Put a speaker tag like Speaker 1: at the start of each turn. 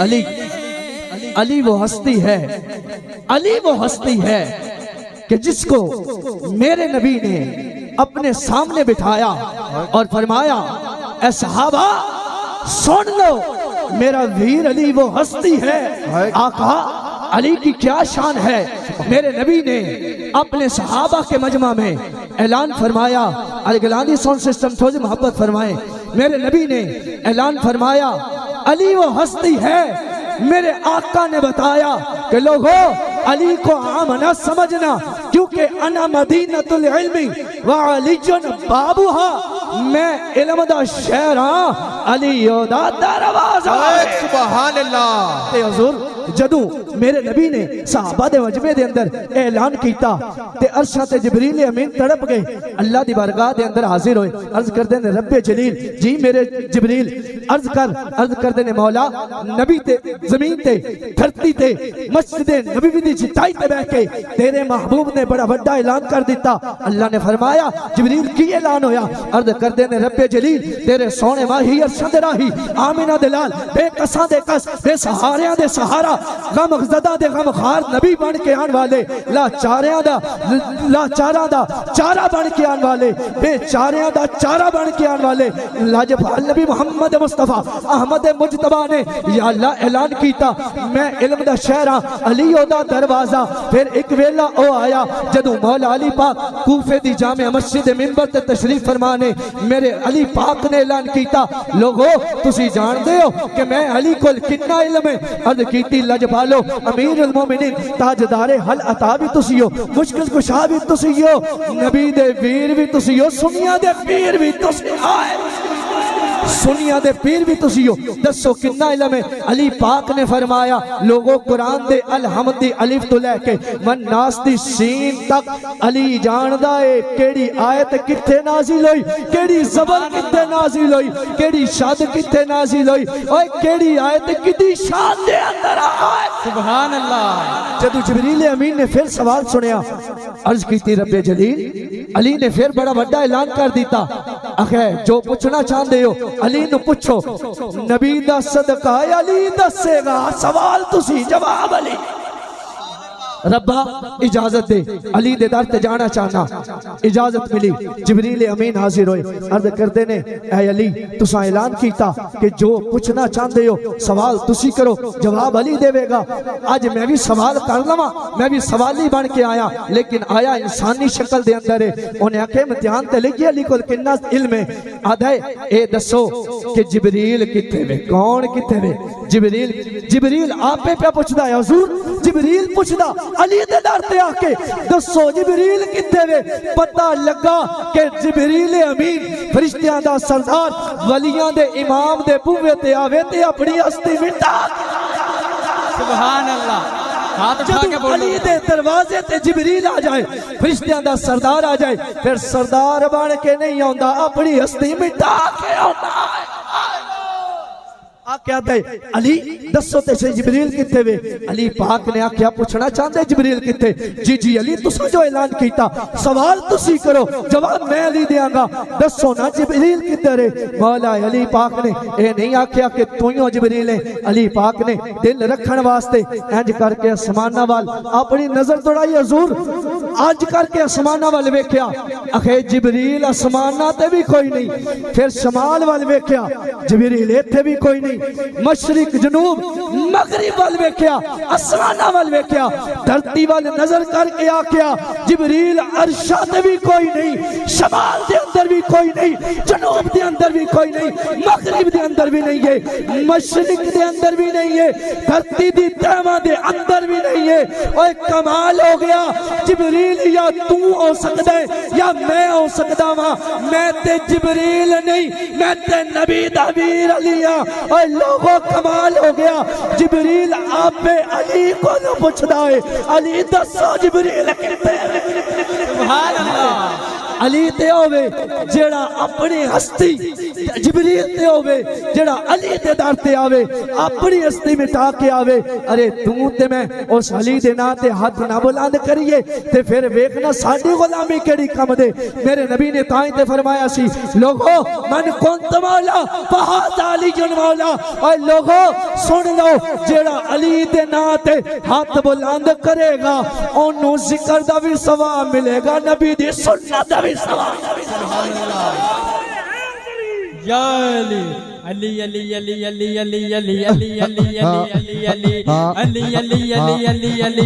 Speaker 1: अली अली वो हस्ती है, अली वो हस्ती है कि जिसको मेरे नबी ने अपने सामने बिठाया और फरमाया ऐ सहाबा सुन लो, मेरा वीर अली वो हस्ती है। आका अली की क्या शान है। मेरे नबी ने अपने सहाबा के मजमा में ऐलान फरमाया, अलगलानी साउंड सिस्टम थोड़ी मोहब्बत फरमाए। मेरे नबी ने ऐलान फरमाया अली वो हस्ती है। मेरे आका ने बताया कि लोगों अली को आम न समझना, क्योंकि अना मदीनतुल इल्मी व अलीजुन बाबूहा, मैं इल्म दा शहर हां, अली दा दरवाजा।
Speaker 2: सुभान अल्लाह।
Speaker 1: ते हुजूर जदू मेरे नबी ने सहाबा दे मजमे दे अंदर ऐलान कीता ते अरशा ते जिब्रील अमीन तड़प गए, अल्लाह दी बारगाह दे अंदर हाजिर होए। अर्ज करदे ने रब्बे जलील जी मेरे जिब्रील अर्ज करदे ने मौला नबी ते जमीन ते धरती ते मस्जिद नबवी दी चटाई ते बैठ के तेरे महबूब ने बड़ा बड़ा ऐलान कर दिता। अल्लाह ने फरमाया जिब्रील की ऐलान होया। अर्ज करदे ने रब्बे जलील तेरे सोने माही अरशा दे राही आमिना दे लाल बेकसां दे कस बेसहारियां दे सहारा गमज़दा दे गमखार नबी बन के आने वाले, लाचारियां दा चारा बन के आने वाले, बेचारियां दा चारा बन के आने वाले लाजपाल नबी मोहम्मद मुस्तफा अहमद मुजतबा ने या अल्लाह ऐलान कीता मैं इल्म दा शहर हां, अली ओदा दरवाजा। फिर एक वेला ओ आया जदों मौला अली पाक कूफे दी जामे मस्जिद मिंबर ते तशरीफ फरमा ने मेरे अली पाक ने ऐलान कीता लोगो तुसी जानदे हो कि मैं अली कोल कितना इल्म है। अर्ज कीती लजपालो अमीरुल मोमिनीन ताजदारे हल अता भी तुसी हो, मुश्किल कुशा भी तुसी हो, नबी दे वीर भी तुसी हो, सुनिया दे पीर भी तुसी आए, सुनिया दे पीर भी तुसी हो। दसो कितना इल्म है। अली पाक ने फरमाया लोगों कुरान दे अलहम्द दी अलिफ तो लेके मन नास दी सीन तक अली जानदा है केड़ी आयत किथे नाजिल होई, केड़ी ज़बर किथे नाजिल होई, केड़ी शाद किथे नाजिल होई, ओए केड़ी आयत किदी शान दे अंदर आए।
Speaker 2: सुभान अल्लाह।
Speaker 1: जदों जिब्रील अमीन ने फिर सवाल सुनिया, अर्ज कीती रब्बे जलील, अली ने फिर बड़ा बड़ा ऐलान कर दिता आखे जो पूछना चाहते हो अली नु पूछो, नबी दा सदका अली दसेगा, सवाल तुसी जवाब अली। रब्बा इजाजत दे, अली दे दर ते जाना चाहना। इजाजत मिली, जिब्रील अमीन हाजिर होए। अर्ज करते ने ऐ अली तुसा ऐलान कीता कि जो पूछना चाहते हो सवाल तुसी करो, जवाब अली देवेगा। आज मैं भी सवाल कर लवा, मैं भी सवाली बन के आया, लेकिन आया इंसानी शक्ल दे अंदर है। उन्हें आखे इम्तिहान ते लिखिए अली कोल कितना इल्म है। आधा ए दसो कि जिब्रील किथे वे, कौन किथे वे? जिब्रील आपे पे पूछदा है, हुजूर जिब्रील पूछदा अली दे दर ते आके दसो जिब्रील किथे वे। पता लगा कि जिब्रील अमीन फरिश्तियां दा सरदार वलियां दे इमाम दे बूहे ते आवे ते अपनी हस्ती मिटा।
Speaker 2: सुभान अल्लाह। हाथ उठा के बोलो।
Speaker 1: अली दे दरवाजे ते जिब्रील आ जाए, फरिश्तियां दा सरदार आ जाए, फिर सरदार बन के नहीं आंदा, अपनी हस्ती मिटा के आंदा है। आख्या दे अली दसो ते जिब्रील किथे वे। अली पाक ने आख्या पूछना चाहते जिब्रील किथे? जी जी अली तुसा जो ऐलान कीता सवाल तुसी करो, जवाब मैं अली देंगा, दसो ना जिब्रील किधर है। मौला अली पाक ने ए नहीं आख्या कि तू ही जिब्रील है। अली पाक ने दिल रखन वास्ते इंज करके आसमाना वाल अपनी नजर दौड़ाई, हुजूर अज करके आसमाना वाल वेख्या, आखे जिब्रील आसमाना ते भी कोई नहीं। फिर शमाल वाल वेख्या, जिब्रील इत्थे भी कोई नहीं। मशरिक जनूब मगरिब वाल वेख्या, आसमाना वाल वेख्या, धरती वाल नजर करके आख्या जिब्रील अरशा ते भी कोई नहीं, शमाल दे अंदर भी कोई नहीं, जनूब दे अंदर भी कोई नहीं, मगरिब दे अंदर भी नहीं है, मशरिक दे अंदर भी नहीं है, धरती दी तहवा दे अंदर भी नहीं है। ओए कमाल हो गया, जिब्रील या तू हो सकता है या मैं हो सकता वा, मैं ते जिब्रील नहीं, मैं ते नबी दा वीर अली आ। लोगों कमाल हो गया, जिब्रील आप पे अली को न पूछदा है, अली दसो जिब्रील किथे? सुभान अल्लाह। अली ते होवे जेड़ा अपनी हस्ती जिबरील ते होवे जेड़ा अली दे दर ते आवे अपनी हस्ती मिटा के आवे। अरे तू ते मैं उस अली दे नाम ते हाथ ना बुलंद करिए ते फिर वेखना साडी गुलामी केड़ी कम दे। मेरे नबी ने ताई ते फरमाया सी लोगो मन कुंत मौला फहादा अली जुन मौला। और लोगो सुन लो जेड़ा अली दे नाम ते हाथ बुलंद करेगा ओनू जिक्र दा भी सवाब मिलेगा, नबी दी सुन्नत दा भी सवाब।
Speaker 2: या अली अली अली अली अली अली अली अली अली अली अली अली अली अली अली अली अली अली